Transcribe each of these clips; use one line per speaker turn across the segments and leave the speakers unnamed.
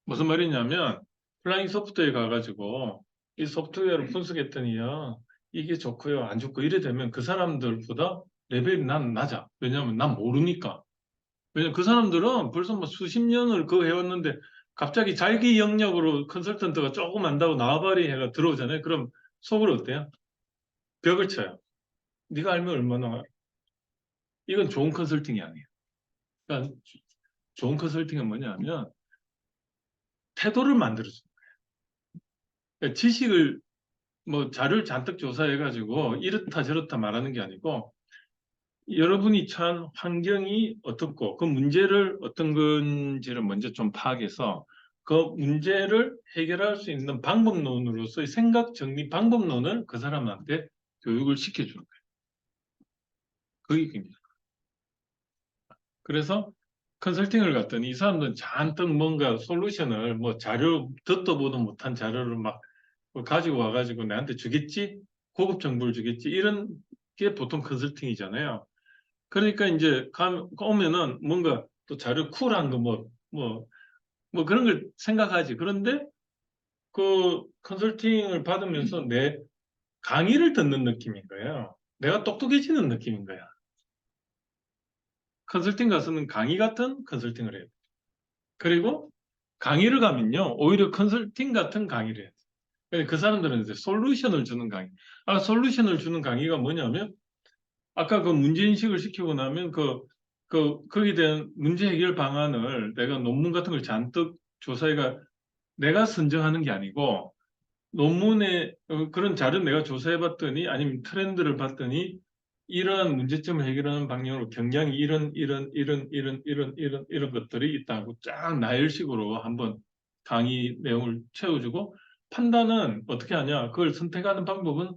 무슨 말이냐면 플라잉 소프트웨어에 가가지고 이 소프트웨어를 분석했더니요. 이게 좋고요. 안 좋고 이래 되면 그 사람들보다 레벨이 난 낮아. 왜냐하면 난 모르니까. 왜냐면 그 사람들은 벌써 뭐 수십 년을 그거 해왔는데 갑자기 자기 영역으로 컨설턴트가 조금 안다고 나와바리 해가 들어오잖아요. 그럼 속으로 어때요? 벽을 쳐요. 네가 알면 얼마나 알아. 이건 좋은 컨설팅이 아니에요. 그러니까 좋은 컨설팅은 뭐냐면 태도를 만들어줘. 그러니까 지식을 뭐 자료를 잔뜩 조사해가지고 이렇다 저렇다 말하는 게 아니고 여러분이 처한 환경이 어떻고 그 문제를 어떤 건지를 먼저 좀 파악해서 그 문제를 해결할 수 있는 방법론으로서의 생각 정리 방법론을 그 사람한테 교육을 시켜주는 거예요. 그게 굉장히. 그래서 컨설팅을 갔더니 이 사람들은 잔뜩 뭔가 솔루션을 뭐 자료 듣도 보도 못한 자료를 막 가지고 와가지고 나한테 주겠지? 고급 정보를 주겠지? 이런 게 보통 컨설팅이잖아요. 그러니까 이제 오면은 뭔가 또 자료 쿨한 거 뭐 그런 걸 생각하지. 그런데 그 컨설팅을 받으면서 내 강의를 듣는 느낌인 거예요. 내가 똑똑해지는 느낌인 거야. 컨설팅 가서는 강의 같은 컨설팅을 해요. 그리고 강의를 가면요. 오히려 컨설팅 같은 강의를 해요. 그 사람들은 이제 솔루션을 주는 강의. 솔루션을 주는 강의가 뭐냐면 아까 그 문제인식을 시키고 나면 거기에 대한 문제 해결 방안을 내가 논문 같은 걸 잔뜩 조사해가 내가 선정하는 게 아니고 논문에 그런 자료 내가 조사해 봤더니 아니면 트렌드를 봤더니 이러한 문제점을 해결하는 방향으로 경향이 이런 것들이 있다고 쫙 나열식으로 한번 강의 내용을 채워주고 판단은 어떻게 하냐? 그걸 선택하는 방법은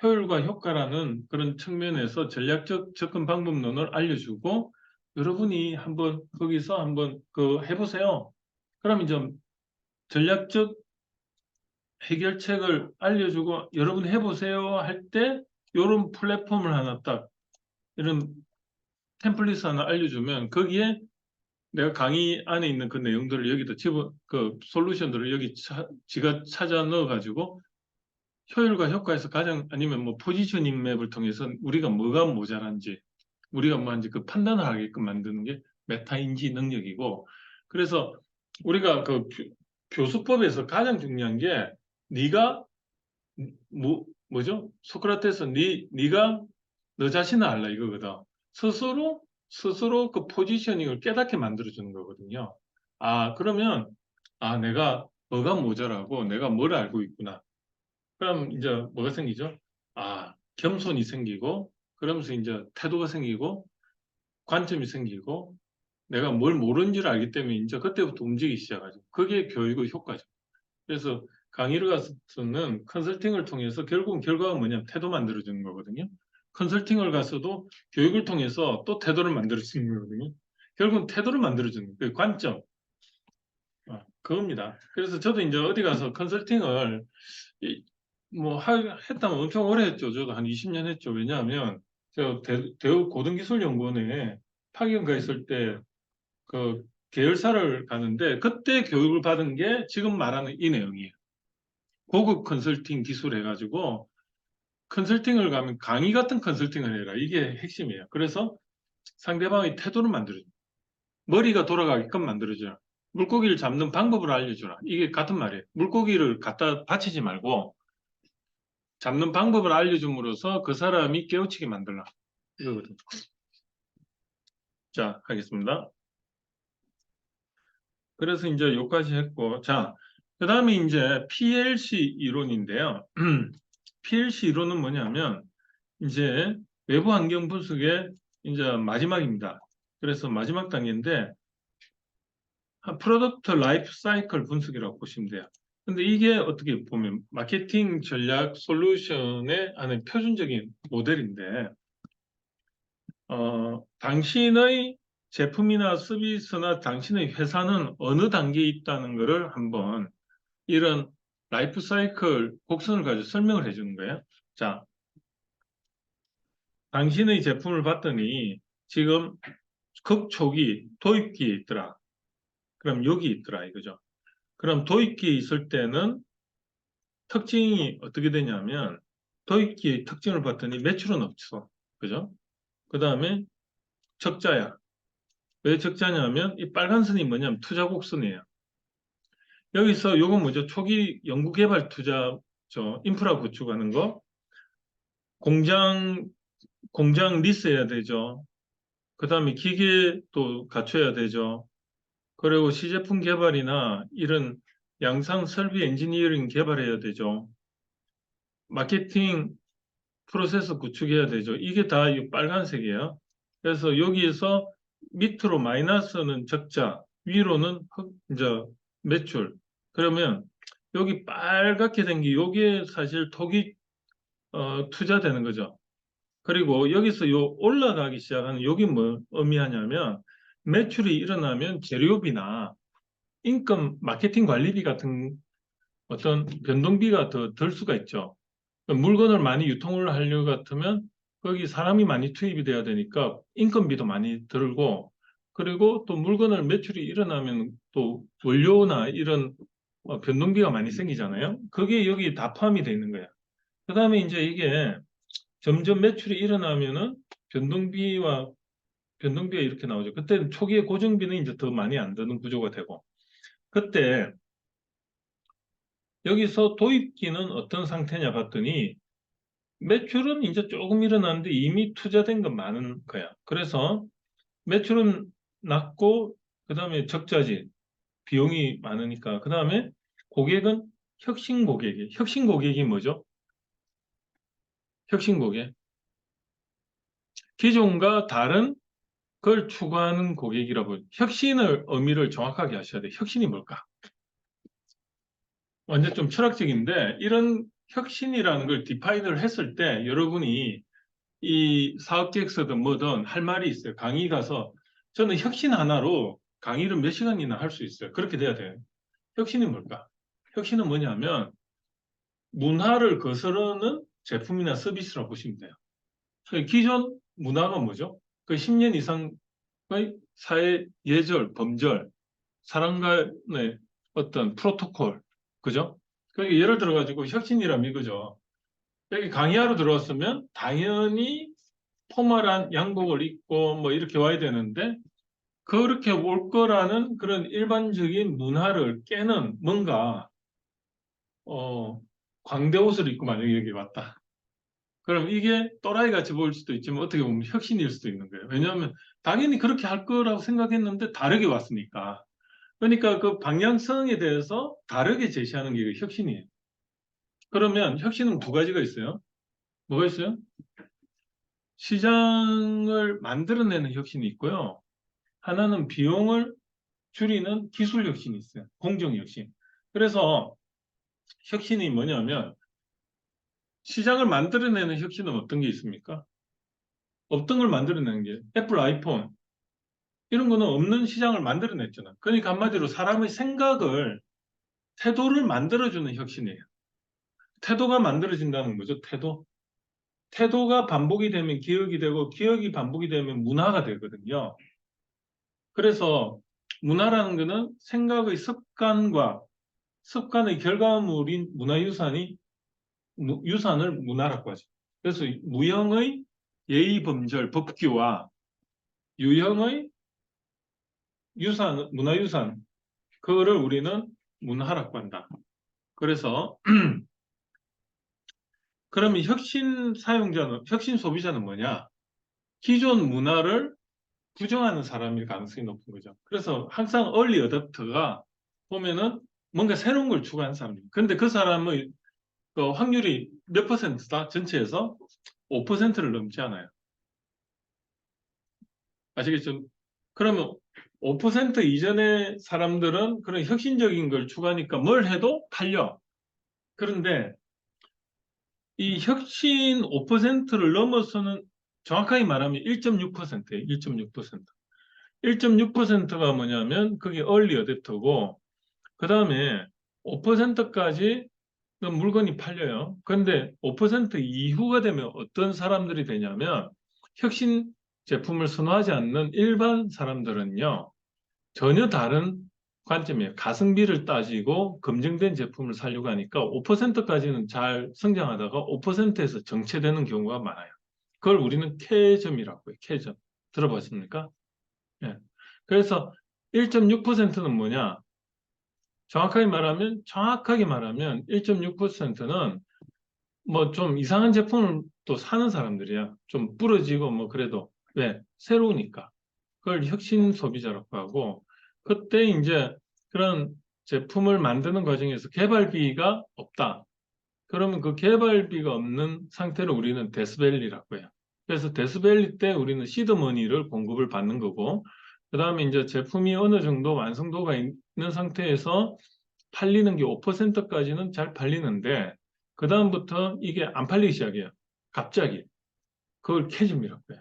효율과 효과라는 그런 측면에서 전략적 접근 방법론을 알려주고 여러분이 한번 거기서 한번 그 해보세요. 그럼 이제 전략적 해결책을 알려주고 여러분이 해보세요 할 때 이런 플랫폼을 하나 딱 이런 템플릿 하나 알려주면 거기에 내가 강의 안에 있는 그 내용들을 여기다 집어 그 솔루션들을 여기 지가 찾아 넣어가지고 효율과 효과에서 가장 아니면 뭐 포지셔닝 맵을 통해서 우리가 뭐가 모자란지 우리가 뭐 한지 그 판단을 하게끔 만드는 게 메타인지 능력이고 그래서 우리가 그 교수법에서 가장 중요한 게 네가 뭐죠? 소크라테스 네가 너 자신을 알라 이거거든. 스스로 그 포지셔닝을 깨닫게 만들어주는 거거든요. 그러면 내가 뭐가 모자라고 내가 뭘 알고 있구나. 그럼 이제 뭐가 생기죠? 겸손이 생기고, 그러면서 이제 태도가 생기고, 관점이 생기고, 내가 뭘 모르는지를 알기 때문에 이제 그때부터 움직이기 시작하죠. 그게 교육의 효과죠. 그래서 강의를 가서는 컨설팅을 통해서 결국은 결과가 뭐냐면 태도 만들어주는 거거든요. 컨설팅을 가서도 교육을 통해서 또 태도를 만들어주는 거거든요. 결국은 태도를 만들어주는 그 관점. 그겁니다. 그래서 저도 이제 어디 가서 컨설팅을 했다면 엄청 오래 했죠. 저도 한 20년 했죠. 왜냐하면 저 대우 고등기술연구원에 파견가 있을 때 그 계열사를 가는데 그때 교육을 받은 게 지금 말하는 이 내용이에요. 고급 컨설팅 기술 해가지고 컨설팅을 가면 강의 같은 컨설팅을 해라. 이게 핵심이에요. 그래서 상대방의 태도를 만들어줘. 머리가 돌아가게끔 만들어줘라. 물고기를 잡는 방법을 알려주라. 이게 같은 말이에요. 물고기를 갖다 바치지 말고 잡는 방법을 알려줌으로써 그 사람이 깨우치게 만들라. 이거거든요. 자, 하겠습니다. 그래서 이제 여기까지 했고, 자, 그 다음에 이제 PLC 이론인데요. PLC 이론은 뭐냐면, 이제 외부 환경 분석의 이제 마지막입니다. 그래서 마지막 단계인데, 프로덕트 라이프 사이클 분석이라고 보시면 돼요. 근데 이게 어떻게 보면 마케팅 전략 솔루션의 안에 표준적인 모델인데, 당신의 제품이나 서비스나 당신의 회사는 어느 단계에 있다는 것을 한번 이런 라이프 사이클 곡선을 가지고 설명을 해주는 거예요. 자, 당신의 제품을 봤더니 지금 극초기 도입기에 있더라. 그럼 여기 있더라 이거죠. 그럼 도입기에 있을 때는 특징이 어떻게 되냐면 도입기의 특징을 봤더니 매출은 없어. 그죠? 그 다음에 적자야. 왜 적자냐면 이 빨간 선이 뭐냐면 투자 곡선이에요. 여기서 요건 뭐죠? 초기 연구개발 투자죠. 인프라 구축하는 거. 공장, 공장 리스해야 되죠. 그 다음에 기계도 갖춰야 되죠. 그리고 시제품 개발이나 이런 양산 설비 엔지니어링 개발해야 되죠. 마케팅 프로세스 구축해야 되죠. 이게 다 이 빨간색이에요. 그래서 여기에서 밑으로 마이너스는 적자, 위로는 이제 매출. 그러면 여기 빨갛게 된 게 요게 사실 톡이 투자되는 거죠. 그리고 여기서 요 올라가기 시작하는 요게 뭐 의미하냐면 매출이 일어나면 재료비나 인건 마케팅 관리비 같은 어떤 변동비가 더 들 수가 있죠. 물건을 많이 유통을 하려고 같으면 거기 사람이 많이 투입이 돼야 되니까 인건비도 많이 들고 그리고 또 물건을 매출이 일어나면 또 원료나 이런 변동비가 많이 생기잖아요. 그게 여기 다 포함이 돼 있는 거예요. 그 다음에 이제 이게 점점 매출이 일어나면은 변동비가 이렇게 나오죠. 그때는 초기에 고정비는 이제 더 많이 안 드는 구조가 되고 그때 여기서 도입기는 어떤 상태냐 봤더니 매출은 이제 조금 일어났는데 이미 투자된 건 많은 거야. 그래서 매출은 낮고 그다음에 적자지. 비용이 많으니까. 그다음에 고객은 혁신 고객이. 혁신 고객이 뭐죠? 혁신 고객. 기존과 다른 걸 추구하는 고객이라고. 혁신을 의미를 정확하게 하셔야 돼. 혁신이 뭘까? 완전 좀 철학적인데 이런 혁신이라는 걸 디파인을 했을 때 여러분이 이 사업계획서든 뭐든 할 말이 있어요. 강의 가서 저는 혁신 하나로 강의를 몇 시간이나 할 수 있어요. 그렇게 돼야 돼요. 혁신이 뭘까? 혁신은 뭐냐면 문화를 거스르는 제품이나 서비스라고 보시면 돼요. 그 기존 문화가 뭐죠? 그 10년 이상의 사회 예절, 범절, 사람 간의 어떤 프로토콜, 그죠? 그러니까 예를 들어가지고 혁신이라면 이거죠. 여기 강의하러 들어왔으면 당연히 포멀한 양복을 입고 뭐 이렇게 와야 되는데 그렇게 올 거라는 그런 일반적인 문화를 깨는 뭔가 어, 광대 옷을 입고 만약에 여기 왔다. 그럼 이게 또라이 같이 보일 수도 있지만 어떻게 보면 혁신일 수도 있는 거예요. 왜냐하면 당연히 그렇게 할 거라고 생각했는데 다르게 왔으니까. 그러니까 그 방향성에 대해서 다르게 제시하는 게 혁신이에요. 그러면 혁신은 두 가지가 있어요. 뭐가 있어요? 시장을 만들어내는 혁신이 있고요. 하나는 비용을 줄이는 기술 혁신이 있어요. 공정 혁신. 그래서 혁신이 뭐냐면 시장을 만들어내는 혁신은 어떤 게 있습니까? 없던 걸 만들어내는 게 애플 아이폰 이런 거는 없는 시장을 만들어냈잖아. 그러니까 한마디로 사람의 생각을 태도를 만들어주는 혁신이에요. 태도가 만들어진다는 거죠. 태도. 태도가 반복이 되면 기억이 되고 기억이 반복이 되면 문화가 되거든요. 그래서 문화라는 거는 생각의 습관의 결과물인 문화유산이 유산을 문화라고 하죠. 그래서 무형의 예의 범절 법규와 유형의 문화유산 그거를 우리는 문화라고 한다. 그래서 그러면 혁신 소비자는 뭐냐? 기존 문화를 부정하는 사람일 가능성이 높은 거죠. 그래서 항상 얼리 어댑터가 보면은 뭔가 새로운 걸 추구하는 사람입니다. 그런데 그 사람의 그 확률이 몇 퍼센트다? 전체에서 5%를 넘지 않아요. 아시겠죠? 그러면 5% 이전의 사람들은 그런 혁신적인 걸 추구하니까 뭘 해도 팔려. 그런데 이 혁신 5%를 넘어서는 정확하게 말하면 1.6%예요. 1.6%. 1.6%가 뭐냐면 그게 얼리 어댑터고 그 다음에 5%까지 물건이 팔려요. 그런데 5% 이후가 되면 어떤 사람들이 되냐면 혁신 제품을 선호하지 않는 일반 사람들은요. 전혀 다른 관점이에요. 가성비를 따지고 검증된 제품을 사려고 하니까 5%까지는 잘 성장하다가 5%에서 정체되는 경우가 많아요. 그걸 우리는 K점이라고 해요. K점. 들어봤습니까? 예. 그래서 1.6%는 뭐냐? 정확하게 말하면 1.6%는 뭐 좀 이상한 제품을 또 사는 사람들이야. 좀 부러지고 뭐 그래도. 왜? 새로우니까. 그걸 혁신 소비자라고 하고, 그때 이제 그런 제품을 만드는 과정에서 개발비가 없다. 그러면 그 개발비가 없는 상태를 우리는 데스밸리라고 해요. 그래서 데스밸리 때 우리는 시드머니를 공급을 받는 거고, 그 다음에 이제 제품이 어느 정도 완성도가 있는 상태에서 팔리는 게 5%까지는 잘 팔리는데, 그 다음부터 이게 안 팔리기 시작해요. 갑자기. 그걸 캐즘이라고 해요.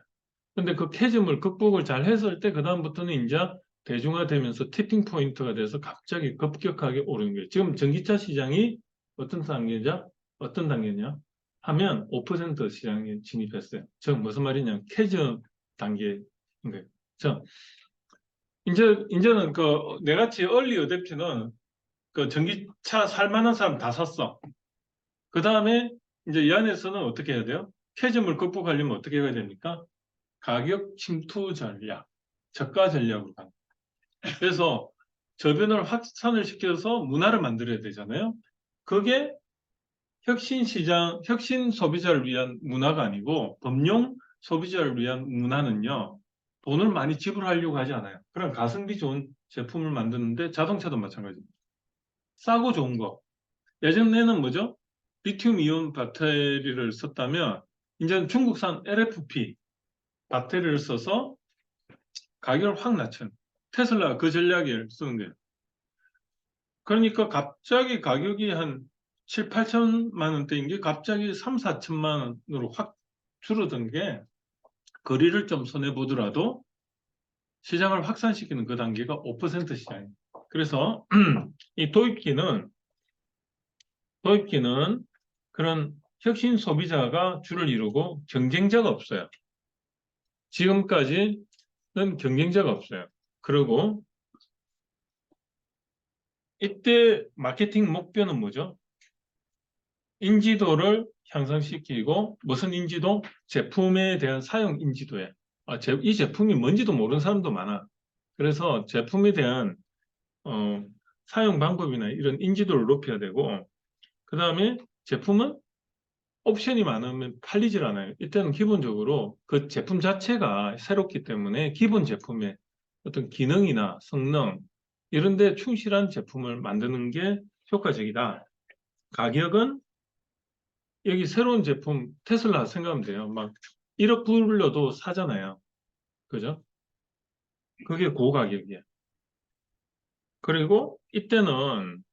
근데 그 캐즘을 극복을 잘 했을 때 그다음부터는 이제 대중화되면서 티핑 포인트가 돼서 갑자기 급격하게 오르는 거예요. 지금 전기차 시장이 어떤 단계죠? 어떤 단계냐? 하면 5% 시장에 진입했어요. 즉 무슨 말이냐? 캐즘 단계인 거예요. 자, 이제는 그 내같이 얼리 어댑터는 그 전기차 살 만한 사람 다 샀어. 그 다음에 이제 이 안에서는 어떻게 해야 돼요? 캐즘을 극복하려면 어떻게 해야 됩니까? 가격 침투 전략, 저가 전략으로 가는 거예요. 그래서 저변을 확산을 시켜서 문화를 만들어야 되잖아요. 그게 혁신 시장, 혁신 소비자를 위한 문화가 아니고 범용 소비자를 위한 문화는요, 돈을 많이 지불하려고 하지 않아요. 그럼 가성비 좋은 제품을 만드는데 자동차도 마찬가지입니다. 싸고 좋은 거. 예전에는 뭐죠? 리튬 이온 배터리를 썼다면, 이제는 중국산 LFP 배터리를 써서 가격을 확 낮춘 테슬라가 그 전략을 쓰는 거예요. 그러니까 갑자기 가격이 한 7, 8천만 원대인 게 갑자기 3, 4천만 원으로 확 줄어든 게 거리를 좀 손해보더라도 시장을 확산시키는 그 단계가 5% 시장이에요. 그래서 이 도입기는 그런 혁신 소비자가 주를 이루고 경쟁자가 없어요. 지금까지는 경쟁자가 없어요. 그리고 이때 마케팅 목표는 뭐죠? 인지도를 향상시키고 무슨 인지도? 제품에 대한 사용 인지도에 이 제품이 뭔지도 모르는 사람도 많아. 그래서 제품에 대한 어, 사용 방법이나 이런 인지도를 높여야 되고 그 다음에 제품은 옵션이 많으면 팔리질 않아요. 이때는 기본적으로 그 제품 자체가 새롭기 때문에 기본 제품의 어떤 기능이나 성능 이런 데 충실한 제품을 만드는 게 효과적이다. 가격은 여기 새로운 제품 테슬라 생각하면 돼요. 막 1억 불러도 사잖아요. 그죠? 그게 고가격이에요. 그리고 이때는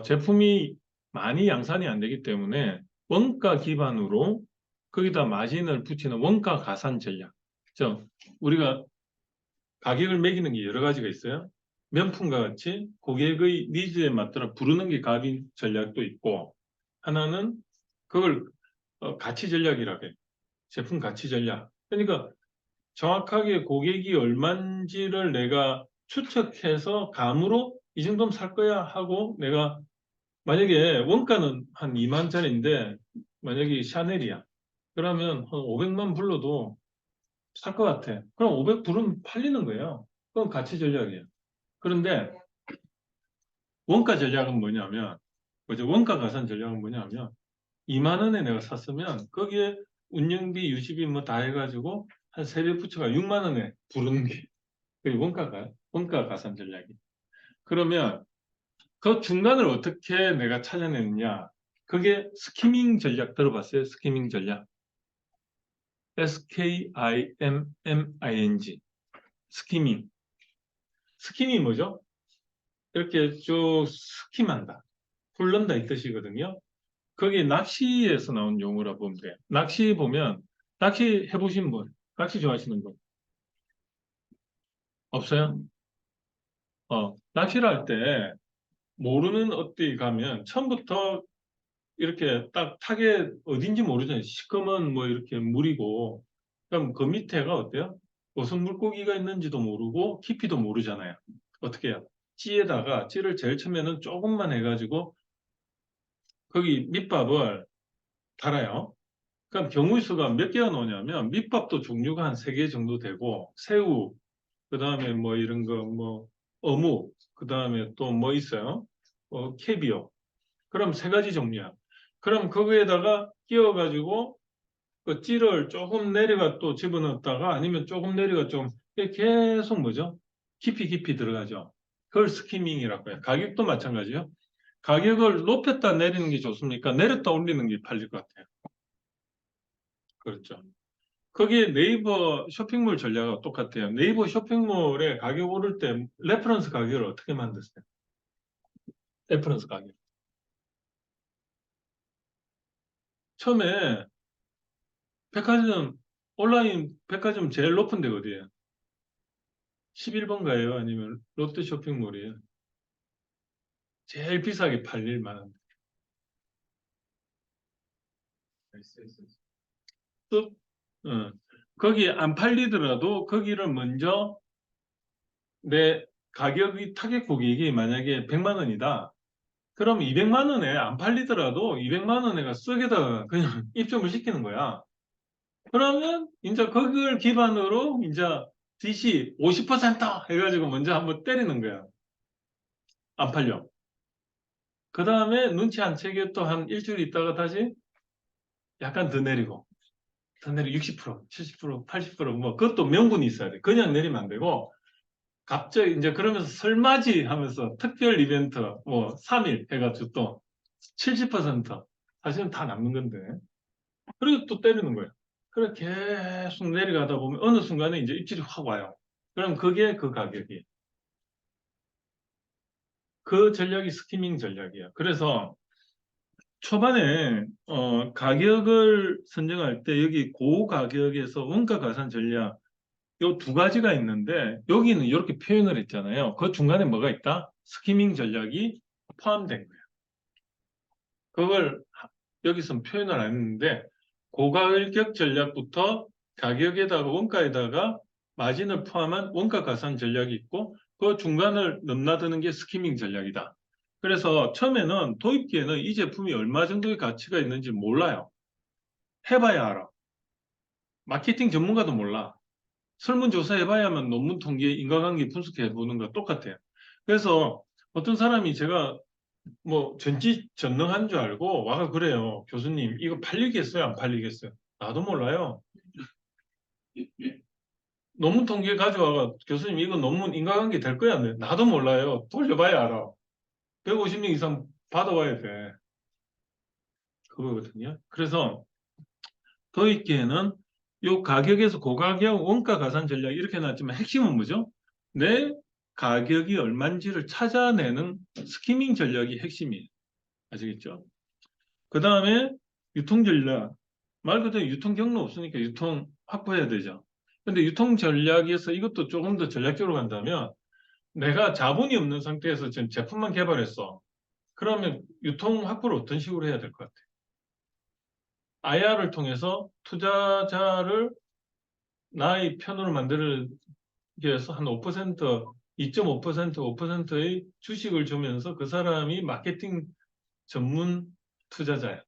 제품이 많이 양산이 안 되기 때문에 원가 기반으로 거기다 마진을 붙이는 원가 가산 전략. 우리가 가격을 매기는 게 여러 가지가 있어요. 명품과 같이 고객의 니즈에 맞도록 부르는 게 가격 전략도 있고 하나는 그걸 가치 전략이라고 해요. 제품 가치 전략. 그러니까 정확하게 고객이 얼마인지를 내가 추측해서 감으로 이 정도면 살 거야 하고 내가 만약에 원가는 한 2만짜리인데 만약에 샤넬이야. 그러면 한 500만 불러도 살 것 같아. 그럼 500 불은 팔리는 거예요. 그건 가치 전략이에요. 그런데 원가 전략은 뭐냐면, 뭐죠? 원가 가산 전략은 뭐냐면 2만 원에 내가 샀으면 거기에 운영비, 유지비 뭐 다 해가지고 한 3배 붙여가 6만 원에 부르는 게 그게 원가 가산 전략이. 그러면 그 중간을 어떻게 내가 찾아내느냐? 그게 스키밍 전략 들어봤어요? 스키밍 전략. SKIMMING. 스키밍. 스킴이 뭐죠? 이렇게 쭉 스kim한다. 훑는다 이 뜻이거든요. 그게 낚시에서 나온 용어라 보면 돼요. 낚시 보면 낚시 해보신 분, 낚시 좋아하시는 분 없어요? 낚시를 할 때 모르는 어디 가면 처음부터 이렇게 딱 타겟 어딘지 모르잖아요. 시커먼 뭐 이렇게 물이고 그럼 그 밑에가 어때요? 무슨 물고기가 있는지도 모르고 깊이도 모르잖아요. 어떻게 해요? 찌에다가 찌를 제일 처음에는 조금만 해가지고 거기 밑밥을 달아요. 그럼 경우의 수가 몇 개가 나오냐면 밑밥도 종류가 한 3개 정도 되고 새우, 그 다음에 뭐 이런 거 뭐 어묵, 그 다음에 또 뭐 있어요? 캐비어. 그럼 3가지 종류야. 그럼 거기에다가 끼워가지고 그 찌를 조금 내려가 또 집어넣었다가 아니면 조금 내려가 좀 계속 뭐죠? 깊이 깊이 들어가죠. 그걸 스키밍이라고 해요. 가격도 마찬가지요. 가격을 높였다 내리는 게 좋습니까? 내렸다 올리는 게 팔릴 것 같아요. 그렇죠. 거기에 네이버 쇼핑몰 전략과 똑같아요. 네이버 쇼핑몰에 가격 오를 때 레퍼런스 가격을 어떻게 만드세요? 레퍼런스 가격. 처음에 백화점, 온라인 백화점 제일 높은 데 어디예요? 11번가요? 아니면 롯데 쇼핑몰이에요? 제일 비싸게 팔릴 만한 데. 또, 어, 거기 안 팔리더라도 거기를 먼저 내 가격이 타겟 고객이 만약에 100만 원이다. 그럼 200만 원에 안 팔리더라도 200만 원에가 쓱에다가 그냥 입점을 시키는 거야. 그러면 이제 그걸 기반으로 이제 DC 50% 해가지고 먼저 한번 때리는 거야. 안 팔려. 그 다음에 눈치 안 채게 또 한 일주일 있다가 다시 약간 더 내리고, 더 내리고 60%, 70%, 80%뭐 그것도 명분이 있어야 돼. 그냥 내리면 안 되고 갑자기 이제 그러면서 설맞이 하면서 특별 이벤트 뭐 3일 해가지고 또 70% 사실은 다 남는 건데 그리고 또 때리는 거예요. 그래 계속 내려가다 보면 어느 순간에 이제 입질이 확 와요. 그럼 그게 그 가격이. 그 전략이 스키밍 전략이에요. 그래서 초반에 가격을 선정할 때 여기 고가격에서 원가 가산 전략 요 2가지가 있는데 여기는 이렇게 표현을 했잖아요. 그 중간에 뭐가 있다? 스키밍 전략이 포함된 거예요. 그걸 여기서 표현을 안 했는데 고가격 전략부터 가격에다가 원가에다가 마진을 포함한 원가 가산 전략이 있고 그 중간을 넘나드는 게 스키밍 전략이다. 그래서 처음에는 도입기에는 이 제품이 얼마 정도의 가치가 있는지 몰라요. 해봐야 알아. 마케팅 전문가도 몰라. 설문조사 해봐야만 논문 통계, 인과관계 분석해 보는 거 똑같아요. 그래서 어떤 사람이 제가 뭐 전지전능한 줄 알고 와가 그래요. 교수님, 이거 팔리겠어요? 안 팔리겠어요? 나도 몰라요. 논문 통계 가져와가 교수님, 이거 논문 인과관계 될 거야? 안 돼? 나도 몰라요. 돌려봐야 알아. 150명 이상 받아와야 돼. 그거거든요. 그래서 도입기에는 요 가격에서 고가격 원가 가산 전략 이렇게 나왔지만 핵심은 뭐죠? 내 가격이 얼마인지를 찾아내는 스키밍 전략이 핵심이에요. 아시겠죠? 그 다음에 유통 전략. 말 그대로 유통 경로 없으니까 유통 확보해야 되죠. 근데 유통 전략에서 이것도 조금 더 전략적으로 간다면 내가 자본이 없는 상태에서 지금 제품만 개발했어. 그러면 유통 확보를 어떤 식으로 해야 될 것 같아요? IR을 통해서 투자자를 나의 편으로 만들기 위해서 한 5%, 2.5%, 5%의 주식을 주면서 그 사람이 마케팅 전문 투자자야.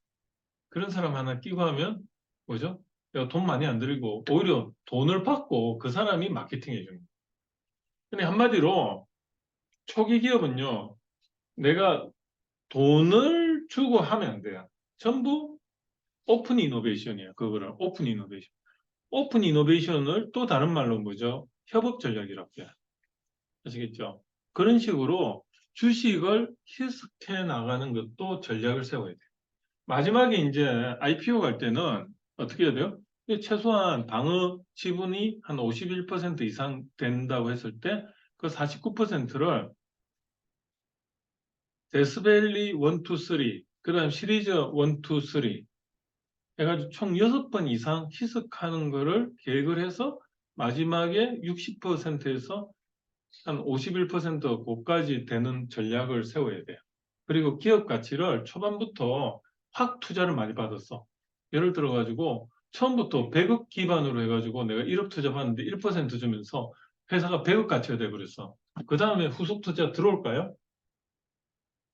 그런 사람 하나 끼고 하면 뭐죠? 내가 돈 많이 안 들이고 오히려 돈을 받고 그 사람이 마케팅 해줍니다. 근데 한마디로 초기 기업은요, 내가 돈을 주고 하면 안 돼요. 전부 오픈 이노베이션이에요. 그거를 오픈 이노베이션. 오픈 이노베이션을 또 다른 말로 뭐죠? 협업 전략이라고 해요. 아시겠죠? 그런 식으로 주식을 희석해 나가는 것도 전략을 세워야 돼요. 마지막에 이제 IPO 갈 때는 어떻게 해야 돼요? 최소한 방어 지분이 한 51% 이상 된다고 했을 때 그 49%를 데스밸리 1, 2, 3, 그 다음 시리즈 1, 2, 3 해가지고 총 6번 이상 희석하는 거를 계획을 해서 마지막에 60%에서 한 51% 고까지 되는 전략을 세워야 돼요. 그리고 기업 가치를 초반부터 확 투자를 많이 받았어. 예를 들어가지고 처음부터 100억 기반으로 해가지고 내가 1억 투자 받는데 1% 주면서 회사가 100억 가치가 돼버렸어. 그 다음에 후속 투자 들어올까요?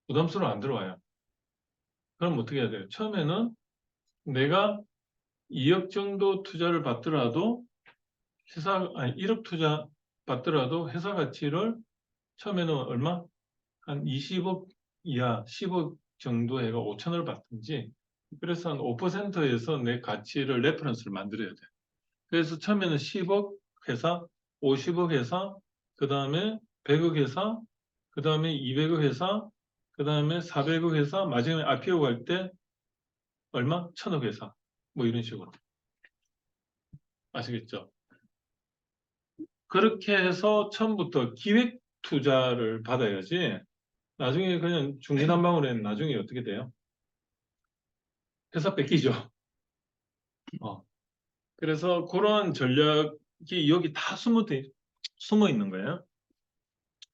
부담스러워 안 들어와요. 그럼 어떻게 해야 돼요? 처음에는 내가 2억 정도 투자를 받더라도 아니 1억 투자 받더라도 회사 가치를 처음에는 얼마? 한 20억 이하 10억 정도 해가 5천을 받든지 그래서 한 5%에서 내 가치를 레퍼런스를 만들어야 돼. 그래서 처음에는 10억 회사, 50억 회사, 그 다음에 100억 회사, 그 다음에 200억 회사, 그 다음에 400억 회사, 마지막에 IPO 갈 때 얼마? 1000억 회사. 뭐 이런 식으로. 아시겠죠? 그렇게 해서 처음부터 기획 투자를 받아야지 나중에 그냥 중구난방으로 나중에 어떻게 돼요? 회사 뺏기죠. 어. 그래서 그런 전략이 여기 다 숨어 있는 거예요.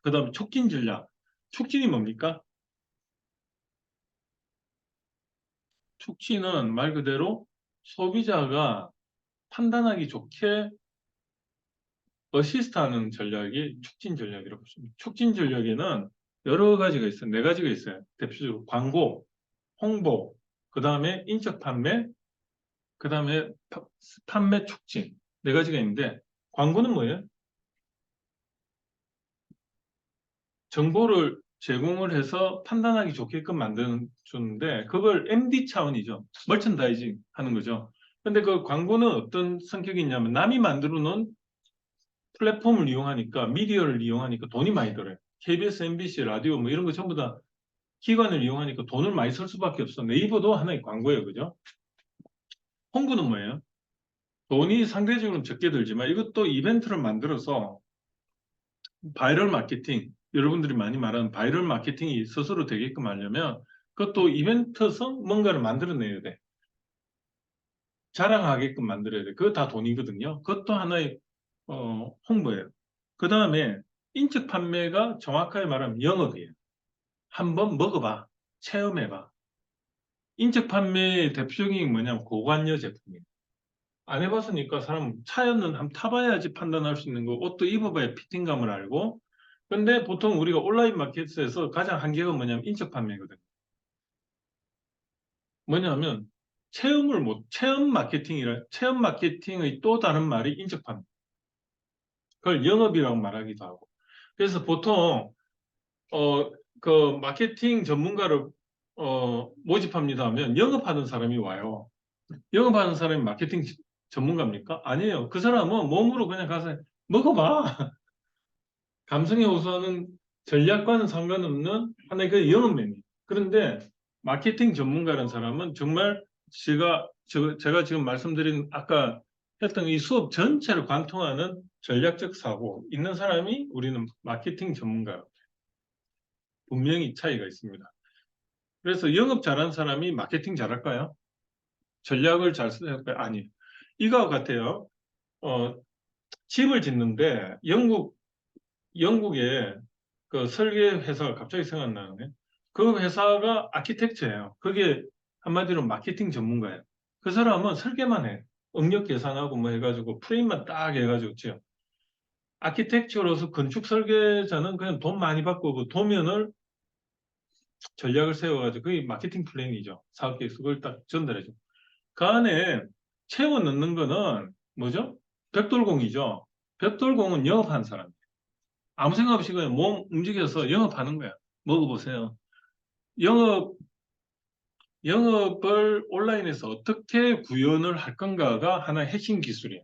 그 다음에 촉진 전략. 촉진이 뭡니까? 촉진은 말 그대로 소비자가 판단하기 좋게 어시스트하는 전략이 촉진 전략이라고 합니다. 촉진 전략에는 여러 가지가 있어요. 네 가지가 있어요. 대표적으로 광고, 홍보, 그 다음에 인적 판매, 그 다음에 판매 촉진. 네 가지가 있는데 광고는 뭐예요? 정보를 제공을 해서 판단하기 좋게끔 만드는데 그걸 MD 차원이죠. 멀천다이징 하는 거죠. 근데 그 광고는 어떤 성격이 있냐면 남이 만들어 놓은 플랫폼을 이용하니까 미디어를 이용하니까 돈이 많이 들어요. KBS, MBC, 라디오 뭐 이런 거 전부 다 기관을 이용하니까 돈을 많이 쓸 수밖에 없어. 네이버도 하나의 광고예요. 그죠? 홍보는 뭐예요? 돈이 상대적으로 적게 들지만 이것도 이벤트를 만들어서 바이럴 마케팅, 여러분들이 많이 말하는 바이럴 마케팅이 스스로 되게끔 하려면 그것도 이벤트성 뭔가를 만들어내야 돼. 자랑하게끔 만들어야 돼. 그거 다 돈이거든요. 그것도 하나의 홍보예요. 그 다음에 인적 판매가 정확하게 말하면 영업이에요. 한번 먹어봐. 체험해봐. 인적 판매의 대표적인 게 뭐냐면 고관여 제품이에요. 안 해봤으니까 사람 차였는 한번 타봐야지 판단할 수 있는 거. 옷도 입어봐야 피팅감을 알고. 근데 보통 우리가 온라인 마켓에서 가장 한계가 뭐냐면 인적 판매거든. 뭐냐면 체험 마케팅의 또 다른 말이 인적 판매. 그걸 영업이라고 말하기도 하고. 그래서 보통 어, 그 마케팅 전문가를 모집합니다 하면 영업하는 사람이 와요. 영업하는 사람이 마케팅 전문가입니까? 아니에요. 그 사람은 몸으로 그냥 가서 먹어봐. 감성에 호소하는 전략과는 상관없는 하나의 그 영업맨이. 그런데 마케팅 전문가라는 사람은 정말 제가 지금 말씀드린 아까 했던 이 수업 전체를 관통하는 전략적 사고 있는 사람이 우리는 마케팅 전문가. 분명히 차이가 있습니다. 그래서 영업 잘하는 사람이 마케팅 잘할까요? 전략을 잘 쓸까요? 아니에요. 이거와 같아요. 어, 집을 짓는데 영국에 그 설계 회사가 갑자기 생각나네. 그 회사가 아키텍처예요. 그게 한마디로 마케팅 전문가예요. 그 사람은 설계만 해. 응력 계산하고 뭐 해가지고 프레임만 딱 해가지고 지어. 아키텍처로서 건축 설계자는 그냥 돈 많이 받고 그 도면을 전략을 세워가지고 그게 마케팅 플랜이죠. 사업 계획서 그걸 딱 전달해줘. 그 안에 채워 넣는 거는 뭐죠? 벽돌공이죠. 벽돌공은 영업하는 사람. 아무 생각 없이 그냥 몸 움직여서 영업하는 거야. 먹어보세요. 영업, 영업을 온라인에서 어떻게 구현을 할 건가가 하나의 핵심 기술이에요.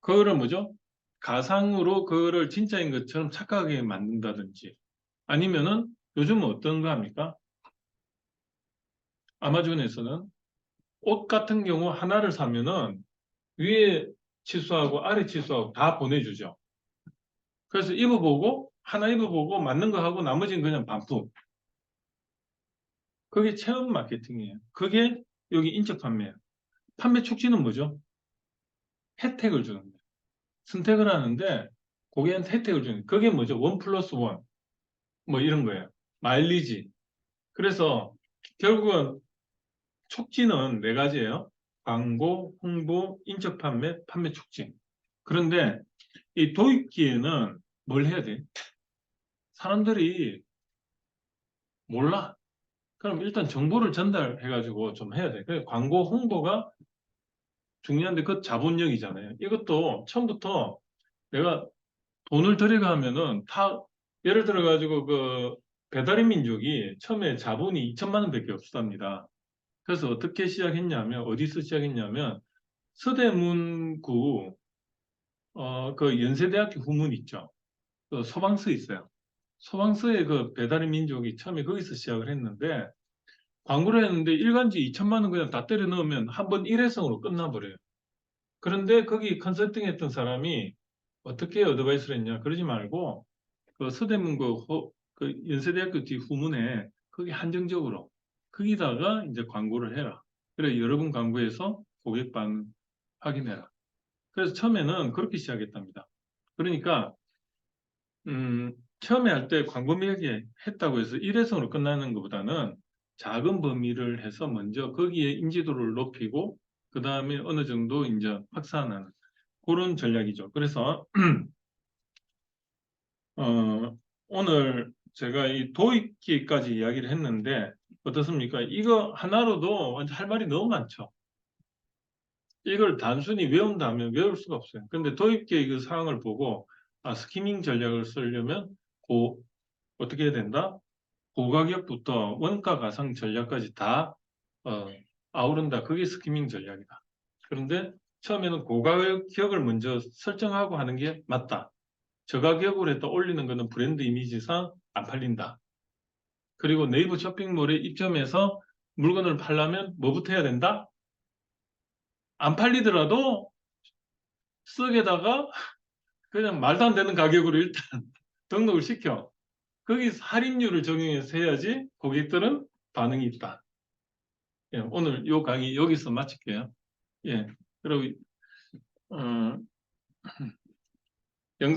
그거를 뭐죠? 가상으로 그거를 진짜인 것처럼 착각하게 만든다든지 아니면은 요즘은 어떤 거 합니까? 아마존에서는 옷 같은 경우 하나를 사면은 위에 치수하고 아래 치수하고 다 보내주죠. 그래서 입어보고 하나 입어보고 맞는 거 하고 나머지는 그냥 반품. 그게 체험 마케팅이에요. 그게 여기 인적 판매예요. 판매 촉진은 뭐죠? 혜택을 주는 거예요. 선택을 하는데 고객한테 혜택을 주는 거예요. 그게 뭐죠? 원 플러스 원. 뭐 이런 거예요. 마일리지. 그래서 결국은 촉진은 네 가지예요. 광고, 홍보, 인적 판매, 판매 촉진. 그런데 이 도입기에는 뭘 해야 돼? 사람들이 몰라. 그럼 일단 정보를 전달해가지고 좀 해야 돼. 그래서 광고 홍보가 중요한데 그 자본력이잖아요. 이것도 처음부터 내가 돈을 들여가 하면은 예를 들어가지고 그 배달의 민족이 처음에 자본이 2천만 원밖에 없었답니다. 그래서 어떻게 시작했냐면, 어디서 시작했냐면, 서대문구, 그 연세대학교 후문 있죠. 그 소방서 있어요. 소방서의 그 배달의 민족이 처음에 거기서 시작을 했는데, 광고를 했는데 일간지 2천만 원 그냥 다 때려 넣으면 한 번 일회성으로 끝나버려요. 그런데 거기 컨설팅 했던 사람이 어떻게 어드바이스를 했냐? 그러지 말고, 그 서대문구 그 연세대학교 뒤 후문에 거기 한정적으로 거기다가 이제 광고를 해라. 그래 여러 번 광고해서 고객 반응 확인해라. 그래서 처음에는 그렇게 시작했답니다. 그러니까 처음에 할 때 광고 매개 했다고 해서 일회성으로 끝나는 것보다는 작은 범위를 해서 먼저 거기에 인지도를 높이고 그 다음에 어느 정도 이제 확산하는 그런 전략이죠. 그래서 오늘 제가 이 도입기까지 이야기를 했는데 어떻습니까? 이거 하나로도 완전 할 말이 너무 많죠. 이걸 단순히 외운다면 외울 수가 없어요. 근데 도입기의 그 사항을 보고 스키밍 전략을 쓰려면 어떻게 해야 된다? 고가격부터 원가 가상 전략까지 다 어, 아우른다. 그게 스키밍 전략이다. 그런데 처음에는 고가격을 먼저 설정하고 하는 게 맞다. 저가격으로 했다 올리는 거는 브랜드 이미지상 안 팔린다. 그리고 네이버 쇼핑몰에 입점해서 물건을 팔려면 뭐부터 해야 된다? 안 팔리더라도 쓱에다가 그냥 말도 안 되는 가격으로 일단 등록을 시켜. 거기서 할인율을 적용해서 해야지 고객들은 반응이 있다. 예, 오늘 요 강의 여기서 마칠게요. 예, 그리고 어,